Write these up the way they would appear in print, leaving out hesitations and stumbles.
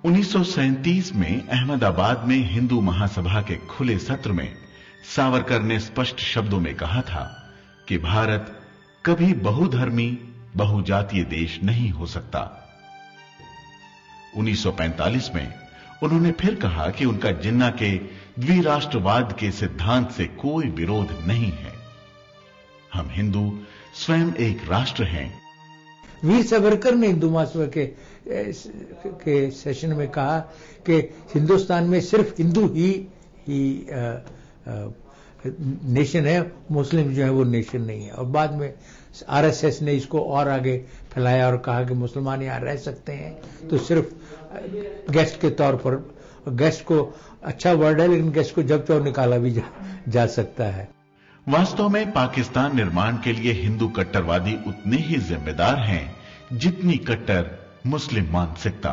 1937 में अहमदाबाद में हिंदू महासभा के खुले सत्र में सावरकर ने स्पष्ट शब्दों में कहा था कि भारत कभी बहुधर्मी बहुजातीय देश नहीं हो सकता। 1945 में उन्होंने फिर कहा कि उनका जिन्ना के द्विराष्ट्रवाद के सिद्धांत से कोई विरोध नहीं है। हम हिंदू स्वयं एक राष्ट्र हैं। वीर सावरकर ने हिंदू महासभा के सेशन में कहा कि हिंदुस्तान में सिर्फ हिंदू ही नेशन है, मुस्लिम जो है वो नेशन नहीं है। और बाद में आरएसएस ने इसको और आगे फैलाया और कहा कि मुसलमान यहां रह सकते हैं तो सिर्फ गेस्ट के तौर पर। गेस्ट को अच्छा वर्ड है, लेकिन गेस्ट को जब चाहो निकाला भी जा सकता है। वास्तव में पाकिस्तान निर्माण के लिए हिंदू कट्टरवादी उतने ही जिम्मेदार हैं जितनी कट्टर मुस्लिम मानसिकता।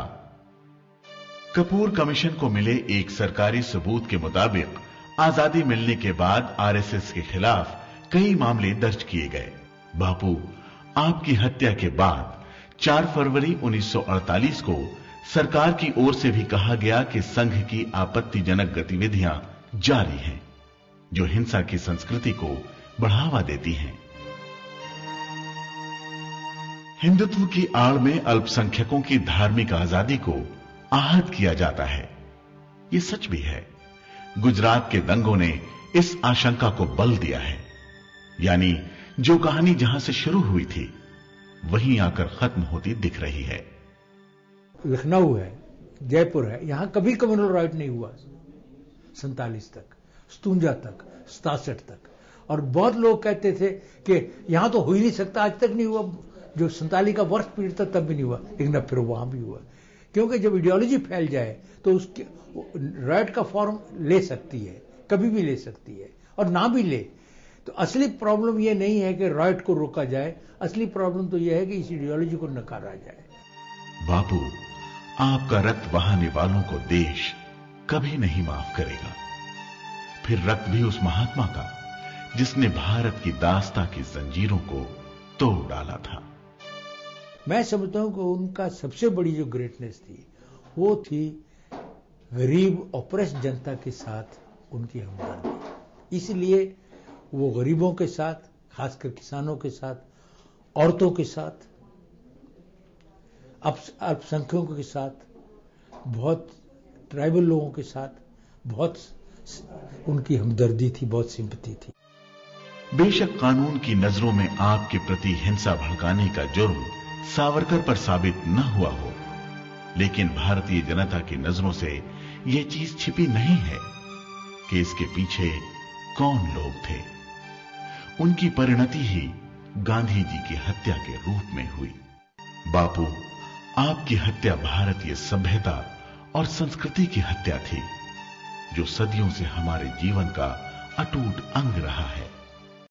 कपूर कमीशन को मिले एक सरकारी सबूत के मुताबिक आजादी मिलने के बाद आरएसएस के खिलाफ कई मामले दर्ज किए गए। बापू, आपकी हत्या के बाद 4 फरवरी 1948 को सरकार की ओर से भी कहा गया कि संघ की आपत्तिजनक गतिविधियां जारी हैं, जो हिंसा की संस्कृति को बढ़ावा देती हैं। हिंदुत्व की आड़ में अल्पसंख्यकों की धार्मिक आजादी को आहत किया जाता है। यह सच भी है। गुजरात के दंगों ने इस आशंका को बल दिया है। यानी जो कहानी जहां से शुरू हुई थी वहीं आकर खत्म होती दिख रही है। लखनऊ है, जयपुर है, यहां कभी कम्युनल राइट नहीं हुआ 47 तक, 57 तक, 67 तक। और बहुत लोग कहते थे कि यहां तो हो ही नहीं सकता, आज तक नहीं हुआ। जो 47 का वर्ष पीरियड था तब भी नहीं हुआ, लेकिन अब फिर वहां भी हुआ। क्योंकि जब आइडियोलॉजी फैल जाए तो उसके राइट का फॉर्म ले सकती है, कभी भी ले सकती है, और ना भी ले तो असली प्रॉब्लम यह नहीं है कि राइट को रोका जाए, असली प्रॉब्लम तो यह है कि इस आइडियोलॉजी को नकारा जाए। बापू, आपका रक्त बहाने वालों को देश कभी नहीं माफ करेगा। फिर रक्त भी उस महात्मा का जिसने भारत की दास्ता की जंजीरों को तोड़ डाला था। मैं समझता हूं कि उनका सबसे बड़ी जो ग्रेटनेस थी वो थी गरीब ऑप्रेस जनता के साथ उनकी हमदर्दी। इसलिए वो गरीबों के साथ, खासकर किसानों के साथ, औरतों के साथ, अल्पसंख्यकों के साथ, बहुत ट्राइबल लोगों के साथ बहुत उनकी हमदर्दी थी, बहुत सिंपैथी थी। बेशक कानून की नजरों में आपके प्रति हिंसा भड़काने का जुर्म सावरकर पर साबित न हुआ हो, लेकिन भारतीय जनता की नजरों से यह चीज छिपी नहीं है कि इसके पीछे कौन लोग थे। उनकी परिणति ही गांधी जी की हत्या के रूप में हुई। बापू, आपकी हत्या भारतीय सभ्यता और संस्कृति की हत्या थी, जो सदियों से हमारे जीवन का अटूट अंग रहा है।